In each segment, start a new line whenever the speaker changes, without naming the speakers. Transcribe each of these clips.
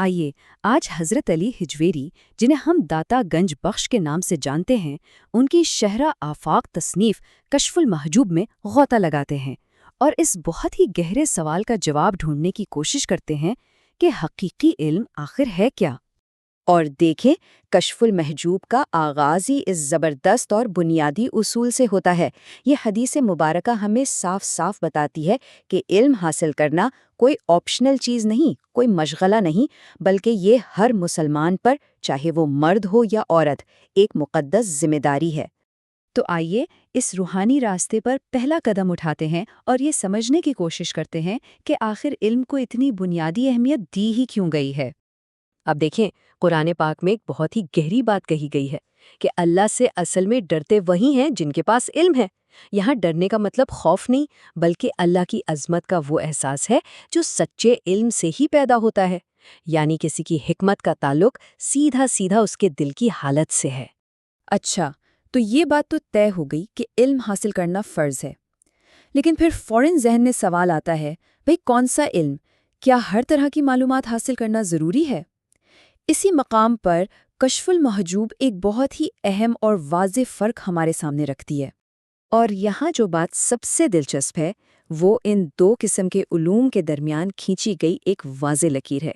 آئیے آج حضرت علی ہجویری، جنہیں ہم داتا گنج بخش کے نام سے جانتے ہیں، ان کی شہرہ آفاق تصنیف کشف المحجوب میں غوطہ لگاتے ہیں اور اس بہت ہی گہرے سوال کا جواب ڈھونڈنے کی کوشش کرتے ہیں کہ حقیقی علم آخر ہے کیا؟
اور دیکھیں، کشف المحجوب کا آغاز ہی اس زبردست اور بنیادی اصول سے ہوتا ہے۔ یہ حدیث مبارکہ ہمیں صاف صاف بتاتی ہے کہ علم حاصل کرنا کوئی آپشنل چیز نہیں، کوئی مشغلہ نہیں، بلکہ یہ ہر مسلمان پر، چاہے وہ مرد ہو یا عورت، ایک مقدس ذمہ داری ہے۔
تو آئیے اس روحانی راستے پر پہلا قدم اٹھاتے ہیں اور یہ سمجھنے کی کوشش کرتے ہیں کہ آخر علم کو اتنی بنیادی اہمیت دی ہی کیوں گئی ہے۔
اب دیکھیں، قرآن پاک میں ایک بہت ہی گہری بات کہی گئی ہے کہ اللہ سے اصل میں ڈرتے وہی ہیں جن کے پاس علم ہے۔ یہاں ڈرنے کا مطلب خوف نہیں، بلکہ اللہ کی عظمت کا وہ احساس ہے جو سچے علم سے ہی پیدا ہوتا ہے، یعنی کسی کی حکمت کا تعلق سیدھا سیدھا اس کے دل کی حالت سے ہے۔
اچھا، تو یہ بات تو طے ہو گئی کہ علم حاصل کرنا فرض ہے، لیکن پھر فوراً ذہن میں سوال آتا ہے، بھئی کون سا علم؟ کیا ہر طرح کی معلومات حاصل کرنا ضروری ہے؟ اسی مقام پر کشف المحجوب ایک بہت ہی اہم اور واضح فرق ہمارے سامنے رکھتی ہے، اور یہاں جو بات سب سے دلچسپ ہے وہ ان دو قسم کے علوم کے درمیان کھینچی گئی ایک واضح لکیر ہے۔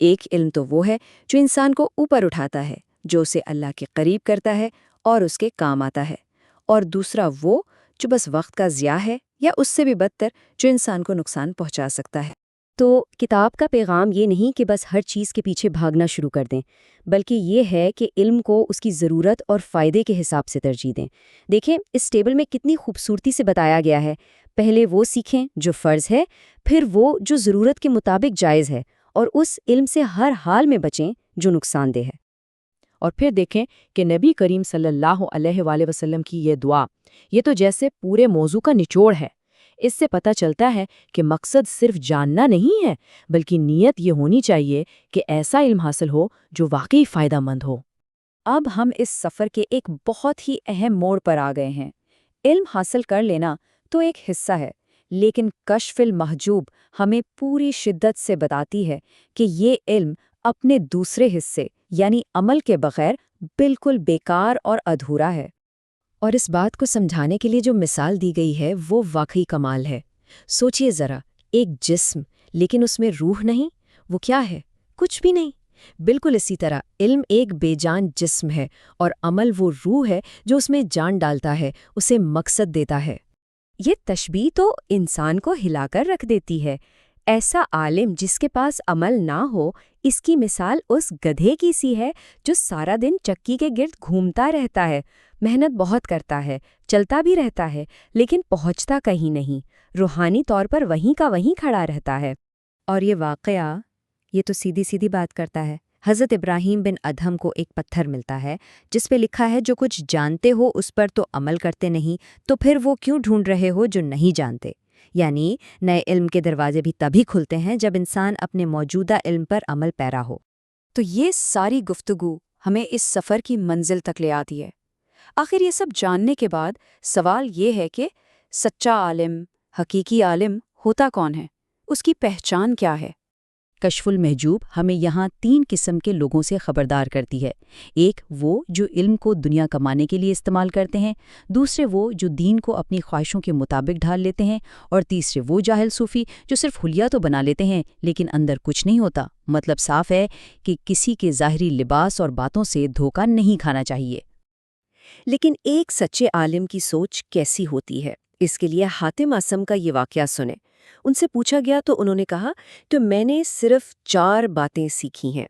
ایک علم تو وہ ہے جو انسان کو اوپر اٹھاتا ہے، جو اسے اللہ کے قریب کرتا ہے اور اس کے کام آتا ہے، اور دوسرا وہ جو بس وقت کا ضیاع ہے، یا اس سے بھی بدتر، جو انسان کو نقصان پہنچا سکتا ہے۔
تو کتاب کا پیغام یہ نہیں کہ بس ہر چیز کے پیچھے بھاگنا شروع کر دیں، بلکہ یہ ہے کہ علم کو اس کی ضرورت اور فائدے کے حساب سے ترجیح دیں۔ دیکھیں، اس ٹیبل میں کتنی خوبصورتی سے بتایا گیا ہے، پہلے وہ سیکھیں جو فرض ہے، پھر وہ جو ضرورت کے مطابق جائز ہے، اور اس علم سے ہر حال میں بچیں جو نقصان دہ ہے۔
اور پھر دیکھیں کہ نبی کریم صلی اللہ علیہ وآلہ وسلم کی یہ دعا، یہ تو جیسے پورے موضوع کا نچوڑ ہے۔ اس سے پتہ چلتا ہے کہ مقصد صرف جاننا نہیں ہے، بلکہ نیت یہ ہونی چاہیے کہ ایسا علم حاصل ہو جو واقعی فائدہ مند ہو۔
اب ہم اس سفر کے ایک بہت ہی اہم موڑ پر آ گئے ہیں۔ علم حاصل کر لینا تو ایک حصہ ہے، لیکن کشف المحجوب ہمیں پوری شدت سے بتاتی ہے کہ یہ علم اپنے دوسرے حصے یعنی عمل کے بغیر بالکل بیکار اور ادھورا ہے۔
اور اس بات کو سمجھانے کے لیے جو مثال دی گئی ہے وہ واقعی کمال ہے۔ سوچئے ذرا، ایک جسم لیکن اس میں روح نہیں، وہ کیا ہے؟ کچھ بھی نہیں۔ بالکل اسی طرح علم ایک بے جان جسم ہے، اور عمل وہ روح ہے جو اس میں جان ڈالتا ہے، اسے مقصد دیتا ہے۔
یہ تشبیہ تو انسان کو ہلا کر رکھ دیتی ہے۔ ایسا عالم جس کے پاس عمل نہ ہو، اس کی مثال اس گدھے کی سی ہے جو سارا دن چکی کے گرد گھومتا رہتا ہے، محنت بہت کرتا ہے، چلتا بھی رہتا ہے، لیکن پہنچتا کہیں نہیں، روحانی طور پر وہیں کا وہیں کھڑا رہتا ہے۔ اور یہ واقعہ، یہ تو سیدھی سیدھی بات کرتا ہے۔ حضرت ابراہیم بن ادھم کو ایک پتھر ملتا ہے جس پہ لکھا ہے جو کچھ جانتے ہو اس پر تو عمل کرتے نہیں، تو پھر وہ کیوں ڈھونڈ رہے ہو جو نہیں جانتے؟ یعنی نئے علم کے دروازے بھی تبھی کھلتے ہیں جب انسان اپنے موجودہ علم پر عمل پیرا ہو۔
تو یہ ساری گفتگو ہمیں اس سفر کی منزل تک لے آتی ہے۔ آخر یہ سب جاننے کے بعد سوال یہ ہے کہ سچا عالم، حقیقی عالم ہوتا کون ہے؟ اس کی پہچان کیا ہے؟
کشف المحجوب ہمیں یہاں 3 قسم کے لوگوں سے خبردار کرتی ہے۔ ایک وہ جو علم کو دنیا کمانے کے لیے استعمال کرتے ہیں، دوسرے وہ جو دین کو اپنی خواہشوں کے مطابق ڈھال لیتے ہیں، اور تیسرے وہ جاہل صوفی جو صرف حلیہ تو بنا لیتے ہیں لیکن اندر کچھ نہیں ہوتا۔ مطلب صاف ہے کہ کسی کے ظاہری لباس اور باتوں سے دھوکہ نہیں کھانا چاہیے۔
لیکن ایک سچے عالم کی سوچ کیسی ہوتی ہے؟ اس کے لیے حاتم اصم کا یہ واقعہ سنیں۔ ان سے پوچھا گیا تو انہوں نے کہا، تو میں نے صرف 4 باتیں سیکھی ہیں،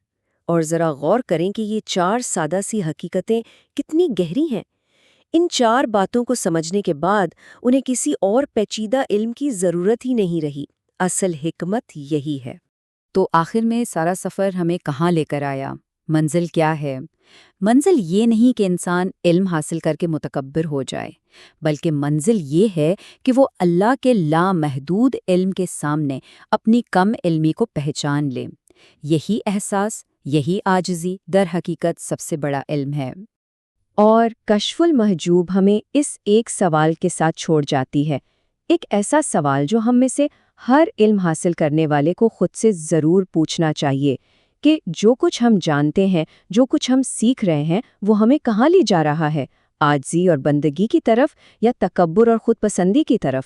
اور ذرا غور کریں کہ یہ 4 سادہ سی حقیقتیں کتنی گہری ہیں۔ ان 4 باتوں کو سمجھنے کے بعد انہیں کسی اور پیچیدہ علم کی ضرورت ہی نہیں رہی۔ اصل حکمت یہی ہے۔
تو آخر میں سارا سفر ہمیں کہاں لے کر آیا؟ منزل کیا ہے؟ منزل یہ نہیں کہ انسان علم حاصل کر کے متکبر ہو جائے، بلکہ منزل یہ ہے کہ وہ اللہ کے لامحدود علم کے سامنے اپنی کم علمی کو پہچان لے۔ یہی احساس، یہی عاجزی در حقیقت سب سے بڑا علم ہے۔
اور کشف المحجوب ہمیں اس ایک سوال کے ساتھ چھوڑ جاتی ہے، ایک ایسا سوال جو ہم میں سے ہر علم حاصل کرنے والے کو خود سے ضرور پوچھنا چاہیے
کہ جو کچھ ہم جانتے ہیں، جو کچھ ہم سیکھ رہے ہیں، وہ ہمیں کہاں لے جا رہا ہے، عاجزی اور بندگی کی طرف یا تکبر اور خود پسندی کی طرف؟